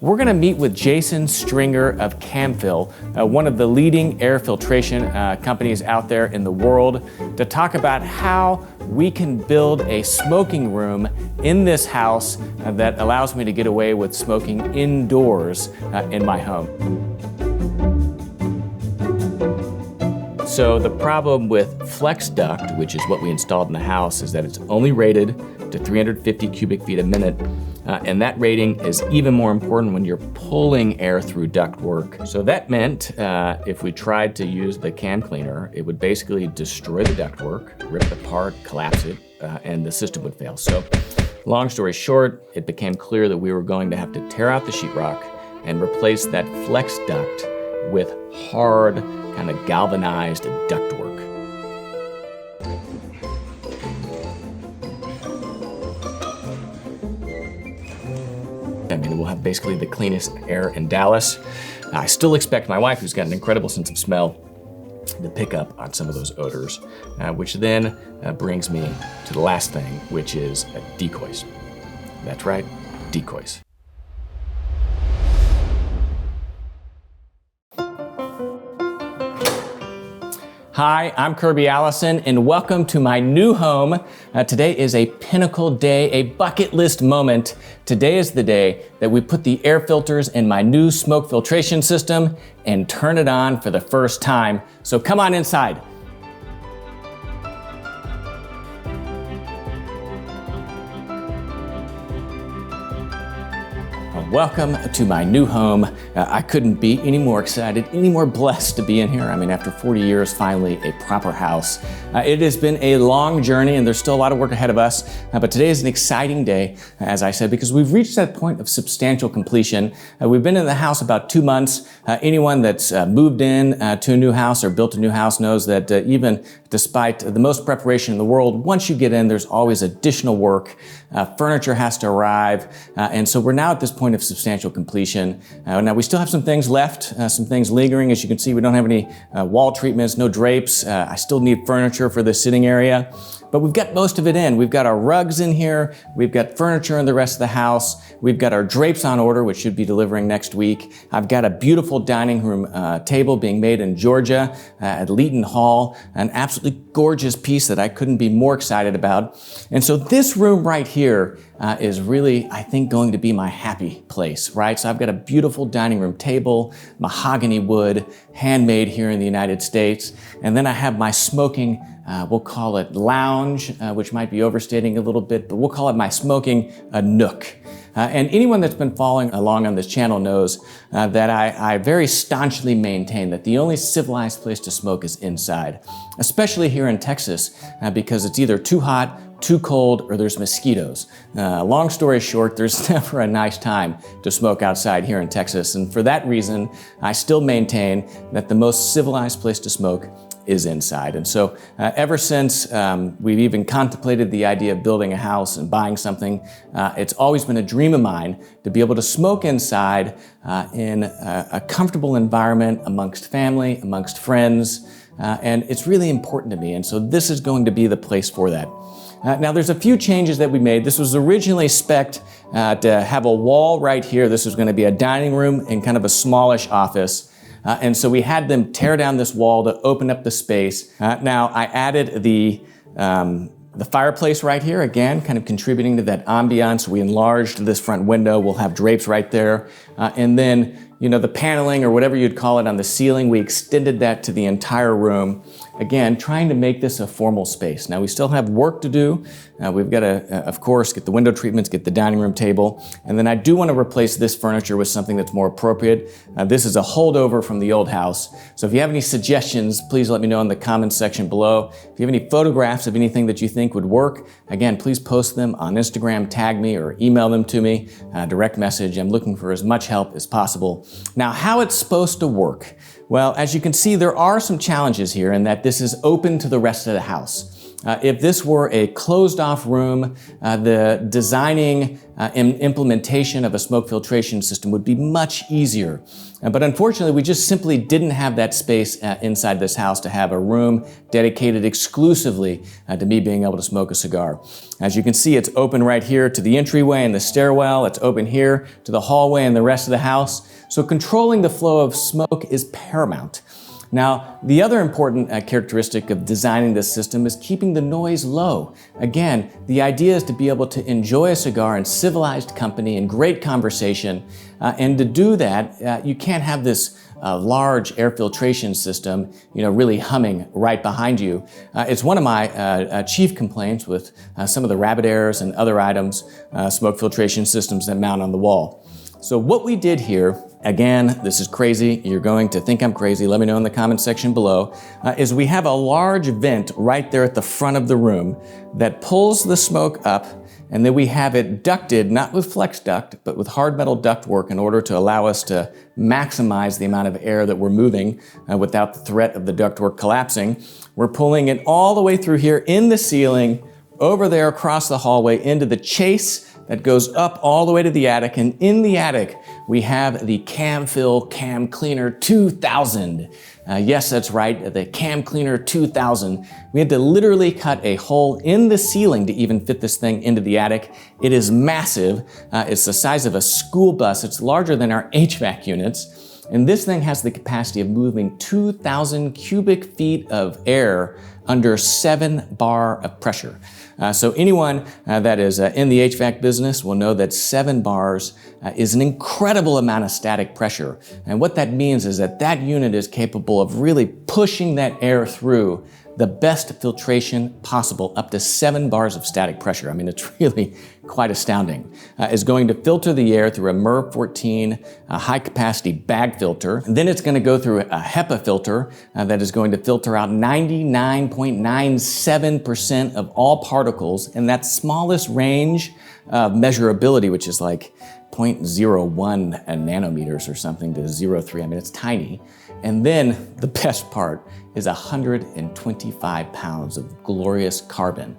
we're gonna meet with Jason Stringer of Camfil, one of the leading air filtration companies out there in the world, to talk about how we can build a smoking room in this house that allows me to get away with smoking indoors in my home. So the problem with flex duct, which is what we installed in the house, is that it's only rated to 350 cubic feet a minute. And that rating is even more important when you're pulling air through ductwork. So that meant if we tried to use the cam cleaner, it would basically destroy the ductwork, rip it apart, collapse it, and the system would fail. So long story short, it became clear that we were going to have to tear out the sheetrock and replace that flex duct with hard, kind of galvanized ductwork. I mean, we'll have basically the cleanest air in Dallas. I still expect my wife, who's got an incredible sense of smell, to pick up on some of those odors, which then brings me to the last thing, which is decoys. That's right, decoys. Hi, I'm Kirby Allison, and welcome to my new home. Today is a pinnacle day, a bucket list moment. Today is the day that we put the air filters in my new smoke filtration system and turn it on for the first time. So come on inside. Welcome to my new home. I couldn't be any more excited, any more blessed to be in here. I mean, after 40 years, finally a proper house. It has been a long journey and there's still a lot of work ahead of us, but today is an exciting day, as I said, because we've reached that point of substantial completion. We've been in the house about 2 months. Anyone that's moved in to a new house or built a new house knows that even despite the most preparation in the world, once you get in, there's always additional work. Furniture has to arrive, and so we're now at this point of substantial completion. Now we still have some things left, some things lingering. As you can see, we don't have any wall treatments, no drapes. I still need furniture for the sitting area, but we've got most of it in. We've got our rugs in here. We've got furniture in the rest of the house. We've got our drapes on order, which should be delivering next week. I've got a beautiful dining room table being made in Georgia at Leeton Hall, an absolutely gorgeous piece that I couldn't be more excited about. And so this room right here is really, I think, going to be my happy place, right? So I've got a beautiful dining room table, mahogany wood, handmade here in the United States. And then I have my smoking, we'll call it lounge, which might be overstating a little bit, but we'll call it my smoking nook. And anyone that's been following along on this channel knows that I very staunchly maintain that the only civilized place to smoke is inside, especially here in Texas, because it's either too hot, too cold, or there's mosquitoes. Long story short, there's never a nice time to smoke outside here in Texas. And for that reason, I still maintain that the most civilized place to smoke is inside. And so ever since we've even contemplated the idea of building a house and buying something, it's always been a dream of mine to be able to smoke inside in a comfortable environment amongst family, amongst friends, and it's really important to me. And so this is going to be the place for that. Now there's a few changes that we made. This was originally spec'd to have a wall right here. This was going to be a dining room and kind of a smallish office. And so we had them tear down this wall to open up the space. Now I added the fireplace right here, again, kind of contributing to that ambiance. We enlarged this front window. We'll have drapes right there. And then, you know, the paneling or whatever you'd call it on the ceiling, we extended that to the entire room. Again, trying to make this a formal space. Now we still have work to do. We've got to, of course, get the window treatments, get the dining room table, and then I do want to replace this furniture with something that's more appropriate. This is a holdover from the old house. So if you have any suggestions, please let me know in the comments section below. If you have any photographs of anything that you think would work, again, please post them on Instagram, tag me, or email them to me, direct message. I'm looking for as much help as possible. Now, how it's supposed to work? Well, as you can see, there are some challenges here in that this is open to the rest of the house. If this were a closed-off room, the designing and implementation of a smoke filtration system would be much easier. But unfortunately, we just simply didn't have that space inside this house to have a room dedicated exclusively to me being able to smoke a cigar. As you can see, it's open right here to the entryway and the stairwell. It's open here to the hallway and the rest of the house. So controlling the flow of smoke is paramount. Now, the other important characteristic of designing this system is keeping the noise low. Again, the idea is to be able to enjoy a cigar in civilized company and great conversation. And to do that, you can't have this large air filtration system, really humming right behind you. It's one of my chief complaints with some of the rabbit airs and other items, smoke filtration systems that mount on the wall. So what we did here, again, this is crazy, you're going to think I'm crazy, let me know in the comment section below, is we have a large vent right there at the front of the room that pulls the smoke up, and then we have it ducted, not with flex duct, but with hard metal duct work in order to allow us to maximize the amount of air that we're moving without the threat of the ductwork collapsing. We're pulling it all the way through here in the ceiling, over there across the hallway into the chase that goes up all the way to the attic, and in the attic we have the CamFill Cam Cleaner 2000. Yes, that's right, the Cam Cleaner 2000. We had to literally cut a hole in the ceiling to even fit this thing into the attic. It is massive. It's the size of a school bus. It's larger than our HVAC units. And this thing has the capacity of moving 2,000 cubic feet of air under 7 bar of pressure. So anyone that is in the HVAC business will know that 7 bars is an incredible amount of static pressure. And what that means is that that unit is capable of really pushing that air through the best filtration possible, up to 7 bars of static pressure. I mean, it's really quite astounding. Is going to filter the air through a MERV 14 high capacity bag filter. And then it's going to go through a HEPA filter that is going to filter out 99.97% of all particles in that smallest range of measurability, which is like 0.01 nanometers or something to 0.3. I mean, it's tiny. And then the best part is 125 pounds of glorious carbon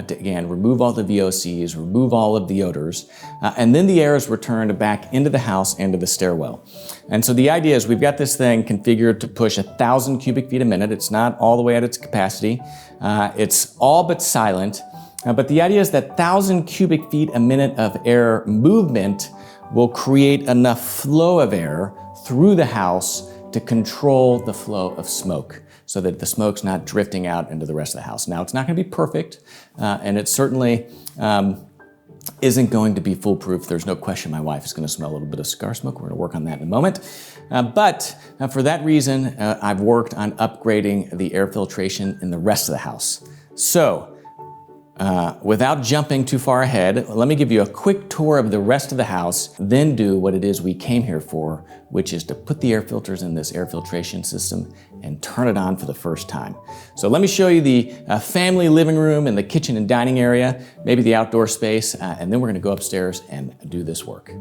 to, again, remove all the VOCs, remove all of the odors, and then the air is returned back into the house, into the stairwell. And so the idea is we've got this thing configured to push 1,000 cubic feet a minute. It's not all the way at its capacity. It's all but silent. But the idea is that 1,000 cubic feet a minute of air movement will create enough flow of air through the house to control the flow of smoke so that the smoke's not drifting out into the rest of the house. Now, it's not going to be perfect, and it certainly isn't going to be foolproof. There's no question my wife is going to smell a little bit of cigar smoke. We're going to work on that in a moment. But for that reason, I've worked on upgrading the air filtration in the rest of the house. So, without jumping too far ahead, let me give you a quick tour of the rest of the house, then do what it is we came here for, which is to put the air filters in this air filtration system and turn it on for the first time. So let me show you the family living room and the kitchen and dining area, maybe the outdoor space, and then we're gonna go upstairs and do this work.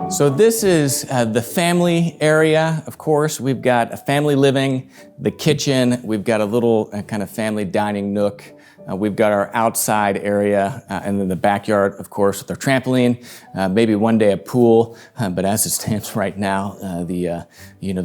So this is the family area, of course. We've got a family living, the kitchen, we've got a little kind of family dining nook. We've got our outside area, and then the backyard, of course, with our trampoline, maybe one day a pool, but as it stands right now, the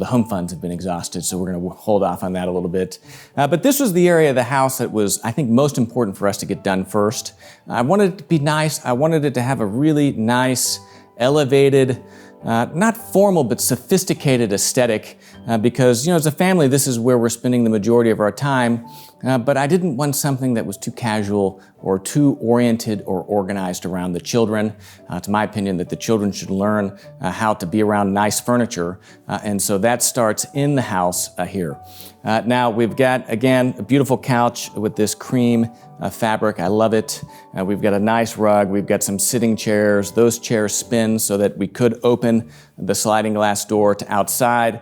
home funds have been exhausted, so we're gonna hold off on that a little bit. But this was the area of the house that was, I think, most important for us to get done first. I wanted it to be nice. I wanted it to have a really nice, elevated, not formal, but sophisticated aesthetic, because, as a family, this is where we're spending the majority of our time, but I didn't want something that was too casual or too oriented or organized around the children. It's my opinion that the children should learn how to be around nice furniture, and so that starts in the house here. Now we've got, again, a beautiful couch with this cream fabric. I love it. We've got a nice rug. We've got some sitting chairs. Those chairs spin so that we could open the sliding glass door to outside.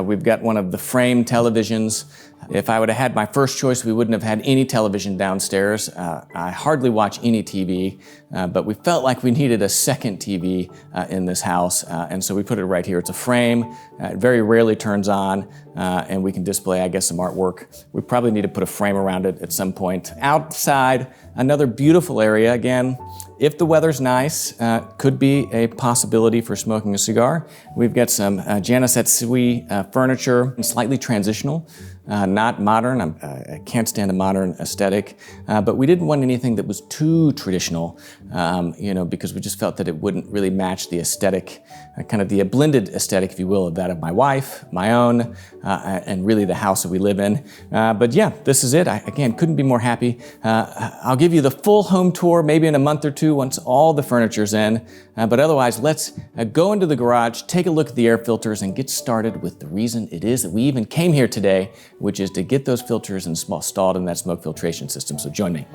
We've got one of the frame televisions. If I would have had my first choice, we wouldn't have had any television downstairs. I hardly watch any TV, but we felt like we needed a second TV in this house, and so we put it right here. It's a frame, it very rarely turns on, and we can display, I guess, some artwork. We probably need to put a frame around it at some point. Outside, another beautiful area. Again, if the weather's nice, could be a possibility for smoking a cigar. We've got some Janicet Sui furniture, slightly transitional. Not modern. I can't stand a modern aesthetic, but we didn't want anything that was too traditional, because we just felt that it wouldn't really match the aesthetic, kind of the blended aesthetic, if you will, of that of my wife, my own, and really the house that we live in. But yeah, this is it. I, again, couldn't be more happy. I'll give you the full home tour maybe in a month or two once all the furniture's in, but otherwise let's go into the garage, take a look at the air filters, and get started with the reason it is that we even came here today, which is to get those filters installed in that smoke filtration system. So join me.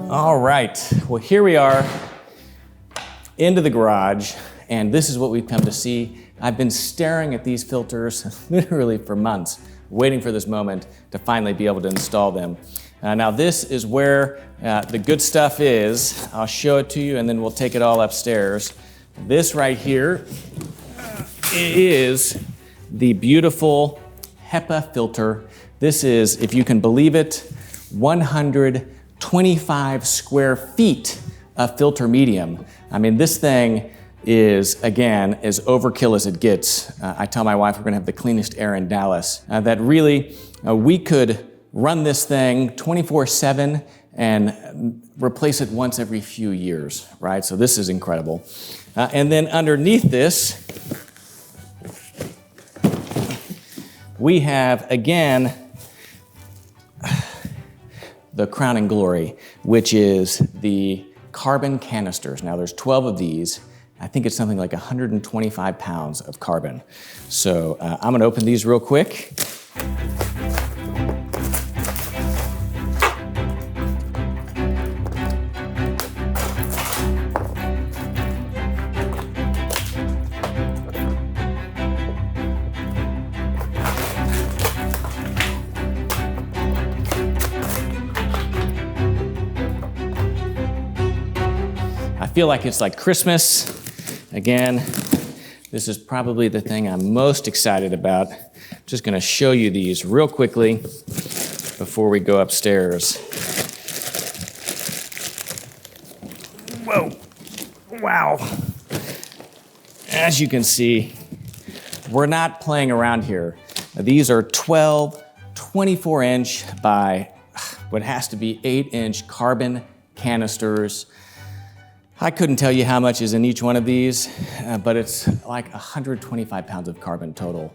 All right, well, here we are into the garage, and this is what we've come to see. I've been staring at these filters literally for months, waiting for this moment to finally be able to install them. Now this is where the good stuff is. I'll show it to you and then we'll take it all upstairs. This right here is the beautiful HEPA filter. This is, if you can believe it, 125 square feet of filter medium. I mean, this thing is, again, as overkill as it gets. I tell my wife we're gonna have the cleanest air in Dallas. That really, we could run this thing 24/7 and replace it once every few years, right? So this is incredible. And then underneath this, we have, again, the crowning glory, which is the carbon canisters. Now there's 12 of these. I think it's something like 125 pounds of carbon. So I'm gonna open these real quick. I feel like it's like Christmas. Again, this is probably the thing I'm most excited about. I'm just gonna show you these real quickly before we go upstairs. Whoa, wow. As you can see, we're not playing around here. These are 12, 24-inch by what has to be 8-inch carbon canisters. I couldn't tell you how much is in each one of these, but it's like 125 pounds of carbon total.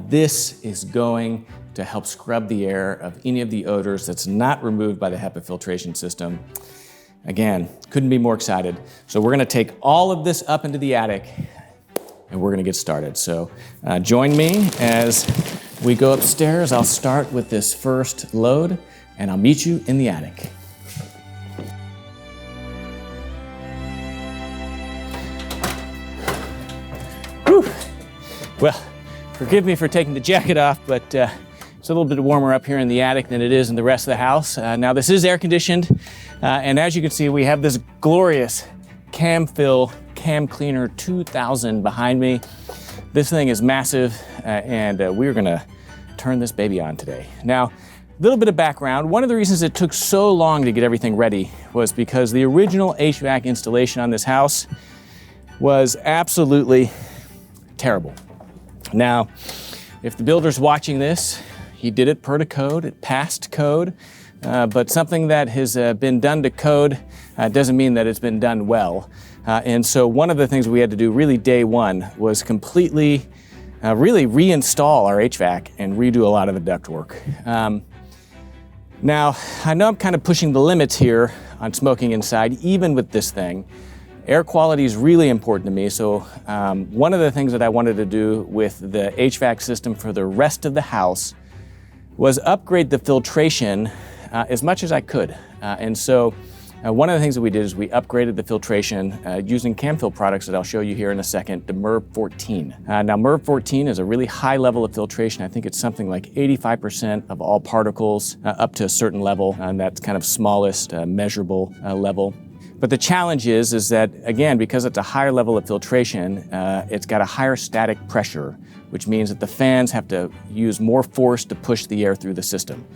This is going to help scrub the air of any of the odors that's not removed by the HEPA filtration system. Again, couldn't be more excited. So we're gonna take all of this up into the attic and we're gonna get started. So join me as we go upstairs. I'll start with this first load and I'll meet you in the attic. Well, forgive me for taking the jacket off, but it's a little bit warmer up here in the attic than it is in the rest of the house. Now this is air conditioned, and as you can see, we have this glorious CamFill Cam Cleaner 2000 behind me. This thing is massive, and we're gonna turn this baby on today. Now, a little bit of background. One of the reasons it took so long to get everything ready was because the original HVAC installation on this house was absolutely terrible. Now, if the builder's watching this, he did it per to code, it passed code, but something that has been done to code doesn't mean that it's been done well. And so one of the things we had to do really day one was completely, really reinstall our HVAC and redo a lot of the ductwork. Now, I know I'm kind of pushing the limits here on smoking inside, even with this thing. Air quality is really important to me, so one of the things that I wanted to do with the HVAC system for the rest of the house was upgrade the filtration as much as I could. And so One of the things that we did is we upgraded the filtration using CamFil products that I'll show you here in a second to MERV 14. Now MERV 14 is a really high level of filtration. I think it's something like 85% of all particles up to a certain level, and that's kind of smallest measurable level. But the challenge is that, again, because it's a higher level of filtration, it's got a higher static pressure, which means that the fans have to use more force to push the air through the system.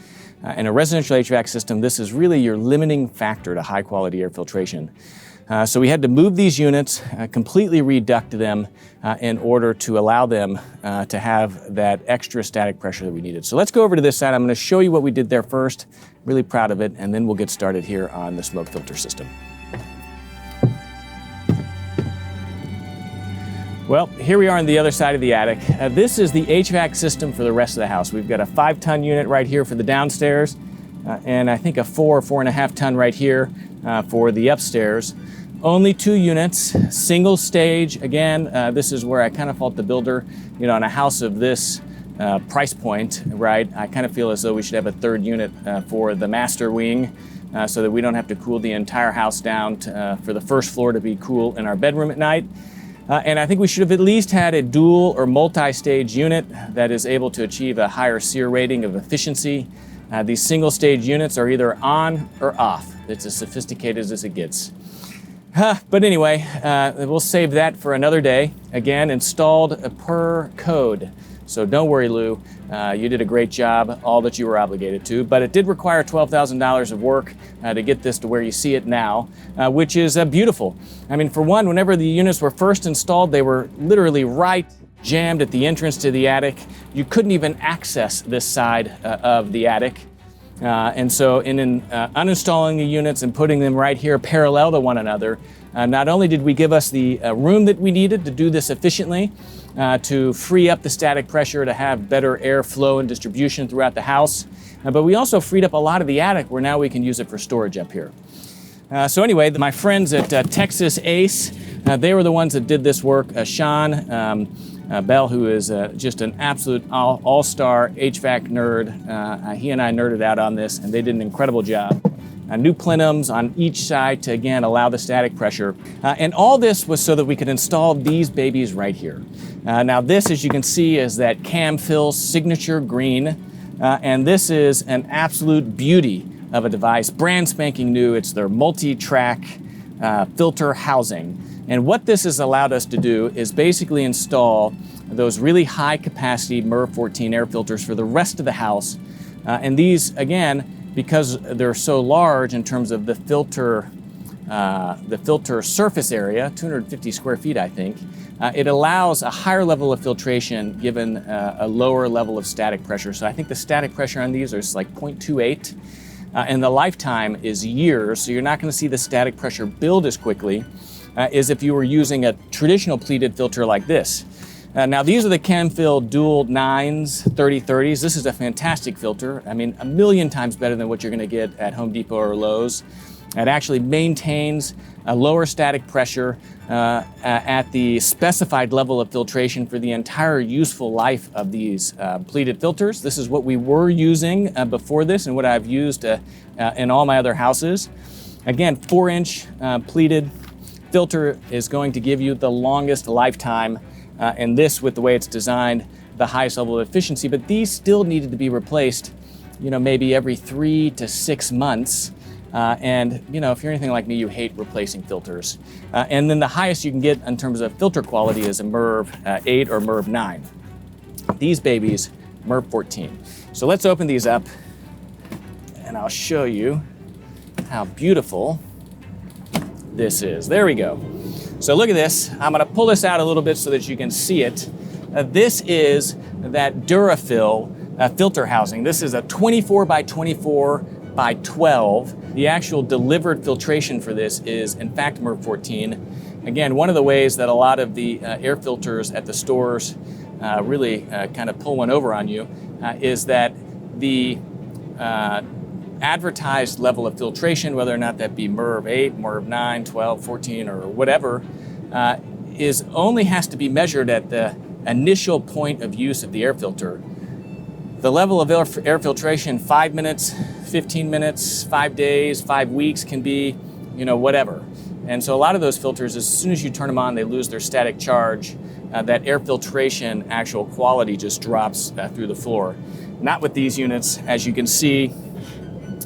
In a residential HVAC system, this is really your limiting factor to high quality air filtration. So we had to move these units, completely reduct them in order to allow them to have that extra static pressure that we needed. So let's go over to this side. I'm going to show you what we did there first. Really proud of it, and then we'll get started here on the smoke filter system. Well, here we are on the other side of the attic. This is the HVAC system for the rest of the house. We've got a 5-ton unit right here for the downstairs, and I think a 4.5 ton right here for the upstairs. Only 2 units, single stage. Again, this is where I kind of fault the builder. You know, on a house of this price point, right, I kind of feel as though we should have a 3rd unit for the master wing so that we don't have to cool the entire house down for the first floor to be cool in our bedroom at night. And I think we should have at least had a dual or multi-stage unit that is able to achieve a higher SEER rating of efficiency. These single-stage units are either on or off. It's as sophisticated as it gets. But anyway, we'll save that for another day. Again, installed per code. So don't worry, Lou. You did a great job, all that you were obligated to. But it did require $12,000 of work to get this to where you see it now, which is beautiful. I mean, for one, whenever the units were first installed, they were literally right jammed at the entrance to the attic. You couldn't even access this side of the attic. And so in uninstalling the units and putting them right here parallel to one another, not only did we give us the room that we needed to do this efficiently, to free up the static pressure to have better airflow and distribution throughout the house, but we also freed up a lot of the attic where now we can use it for storage up here. So anyway, my friends at Texas Ace, they were the ones that did this work. Sean Bell, who is just an absolute all-star HVAC nerd. He and I nerded out on this, and they did an incredible job. New plenums on each side to, again, allow the static pressure. And all this was so that we could install these babies right here. Now this, as you can see, is that CamFil signature green. And this is an absolute beauty of a device, brand spanking new. It's their multi-track filter housing. And what this has allowed us to do is basically install those really high capacity MERV 14 air filters for the rest of the house. And these, again, because they're so large in terms of the filter surface area, 250 square feet, I think, it allows a higher level of filtration given a lower level of static pressure. So I think the static pressure on these is like 0.28, and the lifetime is years, so you're not going to see the static pressure build as quickly as if you were using a traditional pleated filter like this. Now these are the CamFil Dual 9s, 3030s. This is a fantastic filter. I mean, 1,000,000 times better than what you're gonna get at Home Depot or Lowe's. It actually maintains a lower static pressure at the specified level of filtration for the entire useful life of these pleated filters. This is what we were using before this and what I've used in all my other houses. Again, 4-inch pleated filter is going to give you the longest lifetime. And this, with the way it's designed, the highest level of efficiency, but these still needed to be replaced, you know, maybe every 3 to 6 months. And, you know, if you're anything like me, you hate replacing filters. And then the highest you can get in terms of filter quality is a MERV 8 or MERV 9. These babies, MERV 14. So let's open these up and I'll show you how beautiful this is. There we go. So look at this. I'm going to pull this out a little bit so that you can see it. This is that Durafil filter housing. This is a 24 by 24 by 12. The actual delivered filtration for this is, in fact, MERV 14. Again, one of the ways that a lot of the air filters at the stores really kind of pull one over on you is that the advertised level of filtration, whether or not that be MERV 8, MERV 9, 12, 14, or whatever, only has to be measured at the initial point of use of the air filter. The level of air filtration, 5 minutes, 15 minutes, 5 days, 5 weeks, can be whatever. And so a lot of those filters, as soon as you turn them on, they lose their static charge. That air filtration actual quality just drops through the floor. Not with these units. As you can see,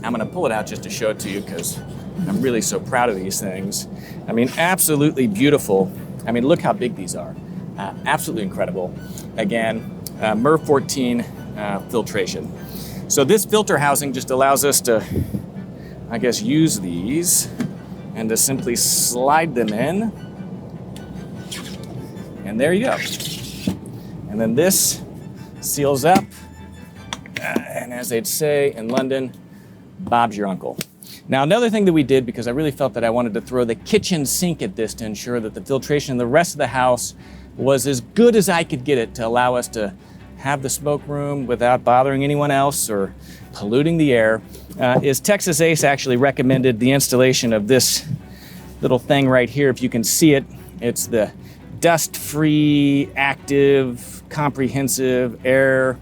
I'm going to pull it out just to show it to you because I'm really so proud of these things. I mean, absolutely beautiful. I mean, look how big these are. Absolutely incredible. Again, MERV 14 filtration. So this filter housing just allows us to, I guess, use these and to simply slide them in. And there you go. And then this seals up. And as they'd say in London, Bob's your uncle. Now, another thing that we did, because I really felt that I wanted to throw the kitchen sink at this to ensure that the filtration in the rest of the house was as good as I could get it to allow us to have the smoke room without bothering anyone else or polluting the air, is Texas Ace actually recommended the installation of this little thing right here. If you can see it, it's the dust-free, active, comprehensive air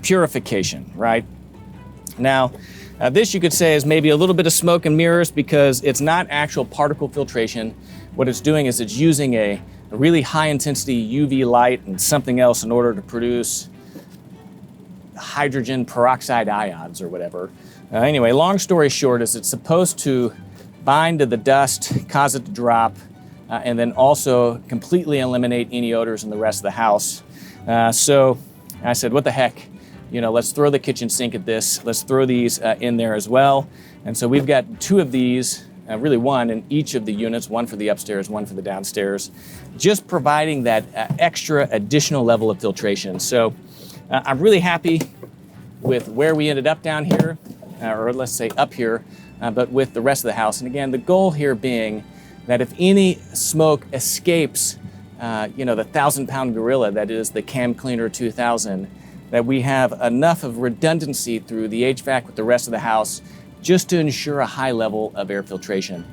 purification, right? Now, this you could say is maybe a little bit of smoke and mirrors because it's not actual particle filtration. What it's doing is it's using a really high intensity UV light and something else in order to produce hydrogen peroxide ions or whatever. Anyway, long story short is it's supposed to bind to the dust, cause it to drop, and then also completely eliminate any odors in the rest of the house. So I said, what the heck? Let's throw the kitchen sink at this. Let's throw these in there as well. And so we've got two of these, really one in each of the units, one for the upstairs, one for the downstairs, just providing that extra additional level of filtration. So I'm really happy with where we ended up down here, or let's say up here, but with the rest of the house. And again, the goal here being that if any smoke escapes, the 1,000-pound gorilla that is the Cam Cleaner 2000, that we have enough of redundancy through the HVAC with the rest of the house just to ensure a high level of air filtration.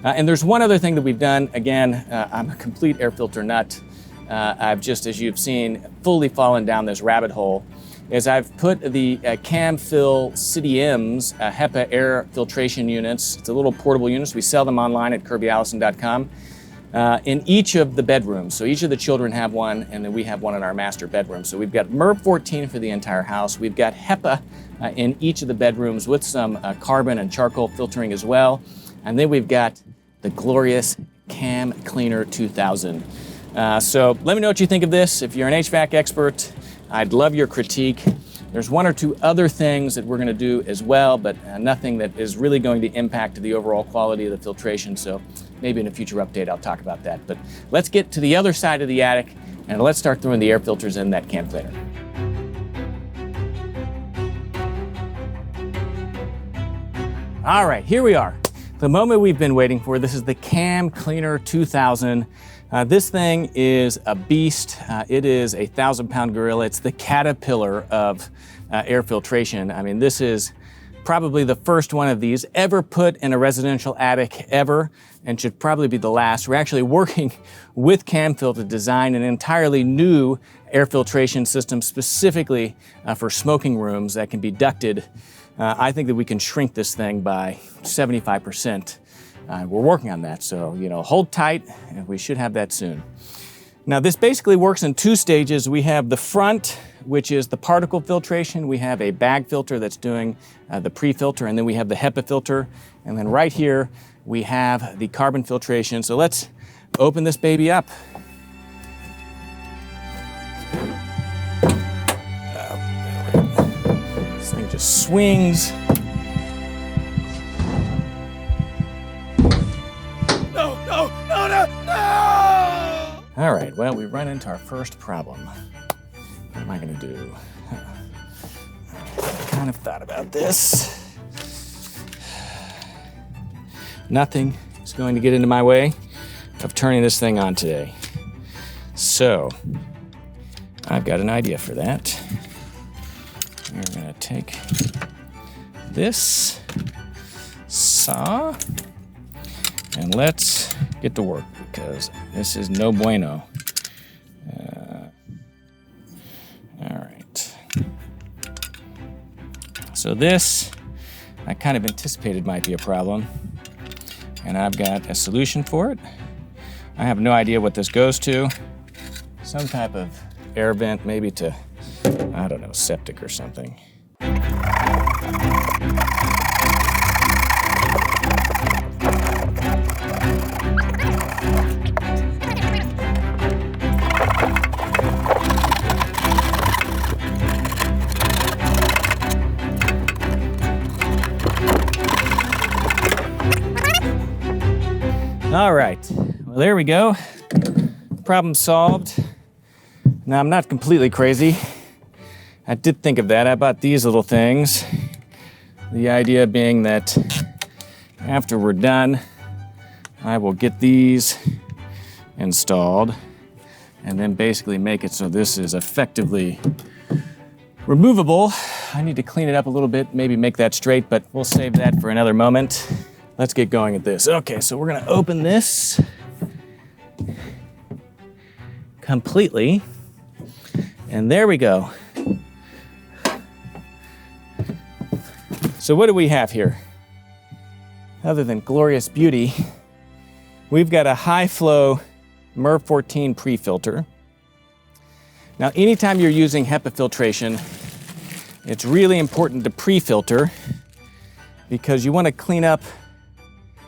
And there's one other thing that we've done. Again, I'm a complete air filter nut. I've just, as you've seen, fully fallen down this rabbit hole, is I've put the CamFil City M's HEPA air filtration units. It's a little portable units. We sell them online at kirbyallison.com. In each of the bedrooms. So each of the children have one, and then we have one in our master bedroom. So we've got MERV 14 for the entire house. We've got HEPA in each of the bedrooms with some carbon and charcoal filtering as well. And then we've got the glorious Cam Cleaner 2000. So let me know what you think of this. If you're an HVAC expert, I'd love your critique. There's one or two other things that we're going to do as well, but nothing that is really going to impact the overall quality of the filtration. So maybe in a future update, I'll talk about that. But let's get to the other side of the attic and let's start throwing the air filters in that Cam Cleaner. All right, here we are. The moment we've been waiting for. This is the Cam Cleaner 2000. This thing is a beast. It is a 1,000-pound gorilla. It's the caterpillar of air filtration. I mean, this is probably the first one of these ever put in a residential attic ever, and should probably be the last. We're actually working with CamFil to design an entirely new air filtration system specifically for smoking rooms that can be ducted. I think that we can shrink this thing by 75%. We're working on that, so hold tight, and we should have that soon. Now, this basically works in two stages. We have the front, which is the particle filtration. We have a bag filter that's doing the pre-filter, and then we have the HEPA filter. And then right here, we have the carbon filtration. So let's open this baby up. This thing just swings. No! All right, well, we run into our first problem. What am I gonna do? I kind of thought about this. Nothing is going to get into my way of turning this thing on today. So, I've got an idea for that. We're gonna take this saw and let's get to work because this is no bueno. All right. So this, I kind of anticipated might be a problem. and I've got a solution for it. I have no idea what this goes to. Some type of air vent, maybe to, I don't know, septic or something. All right, well, there we go. Problem solved. Now, I'm not completely crazy. I did think of that. I bought these little things. The idea being that after we're done, I will get these installed and then basically make it so this is effectively removable. I need to clean it up a little bit, maybe make that straight, but we'll save that for another moment. Let's get going at this. Okay, so we're gonna open this completely, and there we go. So what do we have here? Other than glorious beauty, we've got a high flow MERV 14 pre-filter. Now, anytime you're using HEPA filtration, it's really important to pre-filter because you want to clean up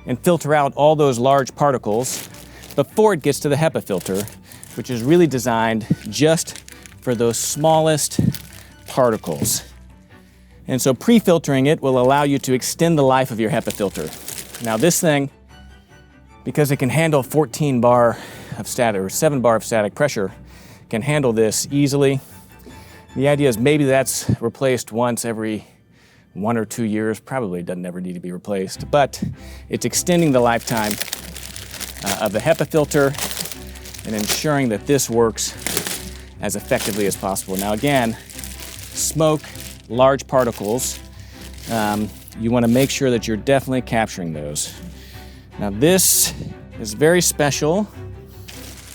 and filter out all those large particles before it gets to the HEPA filter, which is really designed just for those smallest particles. And so pre-filtering it will allow you to extend the life of your HEPA filter. Now this thing, because it can handle 14 bar of static or 7 bar of static pressure, can handle this easily. The idea is maybe that's replaced once every 1 or 2 years, probably doesn't ever need to be replaced, but it's extending the lifetime of the HEPA filter and ensuring that this works as effectively as possible. Now again, smoke, large particles, you want to make sure that you're definitely capturing those. Now this is very special,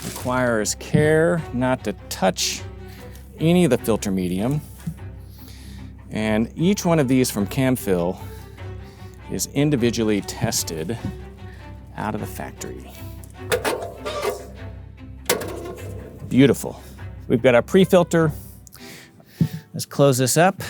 requires care not to touch any of the filter medium. And each one of these from Camfil is individually tested out of the factory. Beautiful. We've got our pre-filter. Let's close this up.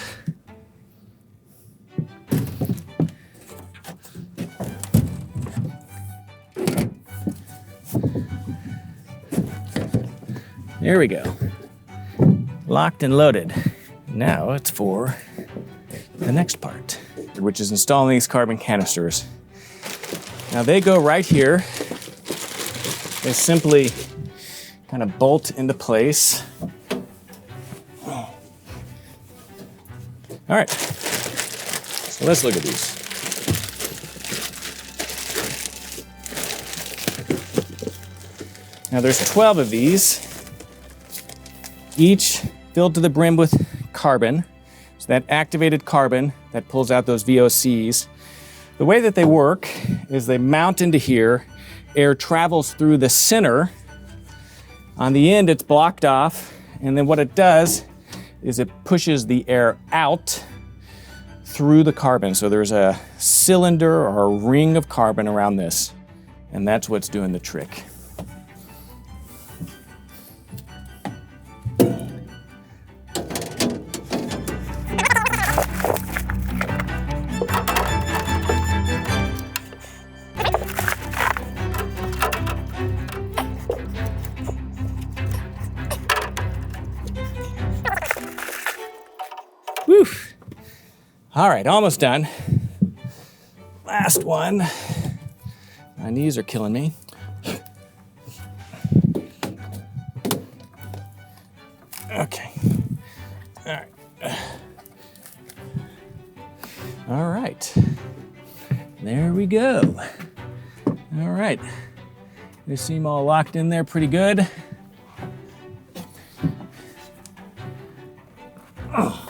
There we go. Locked and loaded. Now it's for the next part, which is installing these carbon canisters. Now they go right here. They simply kind of bolt into place. All right, so let's look at these. Now there's 12 of these, each filled to the brim with carbon. So that activated carbon that pulls out those VOCs. The way that they work is they mount into here, air travels through the center. On the end, it's blocked off, and then what it does is it pushes the air out through the carbon. So there's a cylinder or a ring of carbon around this, and that's what's doing the trick. Whew. All right, almost done. Last one. My knees are killing me. Okay. All right. All right. There we go. All right. They seem all locked in there pretty good. Oh.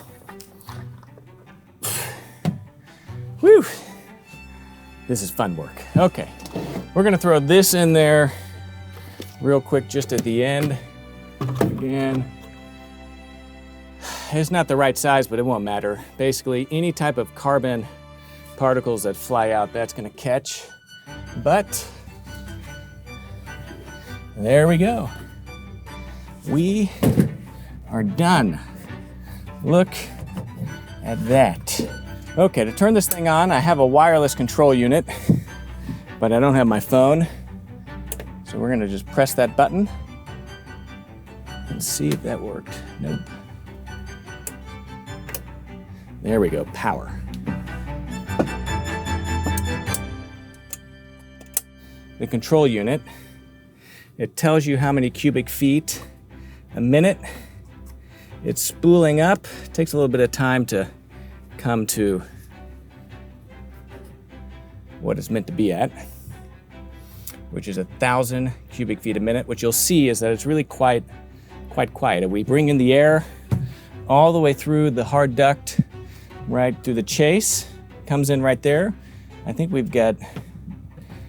Whew. This is fun work. Okay. We're gonna throw this in there real quick just at the end. Again, it's not the right size, but it won't matter. Basically, any type of carbon particles that fly out, that's gonna catch But there we go. We are done. Look at that. Okay, to turn this thing on, I have a wireless control unit, but I don't have my phone. So we're gonna just press that button and see if that worked. Nope. There we go, power. The control unit, it tells you how many cubic feet a minute. It's spooling up. It takes a little bit of time to come to what it's meant to be at, which is 1,000 cubic feet a minute. What you'll see is that it's really quite quiet. We bring in the air all the way through the hard duct, right through the chase, comes in right there. I think we've got,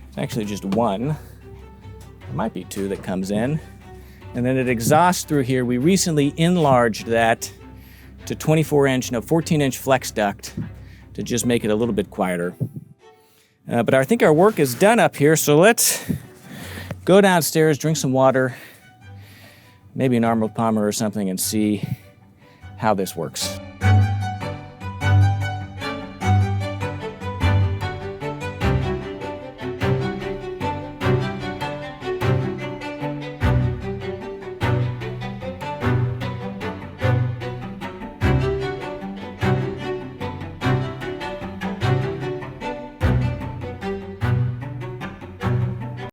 it's actually just one, there might be two that comes in, and then it exhausts through here. We recently enlarged that to 14-inch flex duct to just make it a little bit quieter. But I think our work is done up here, so let's go downstairs, drink some water, maybe an Arnold Palmer or something, and see how this works.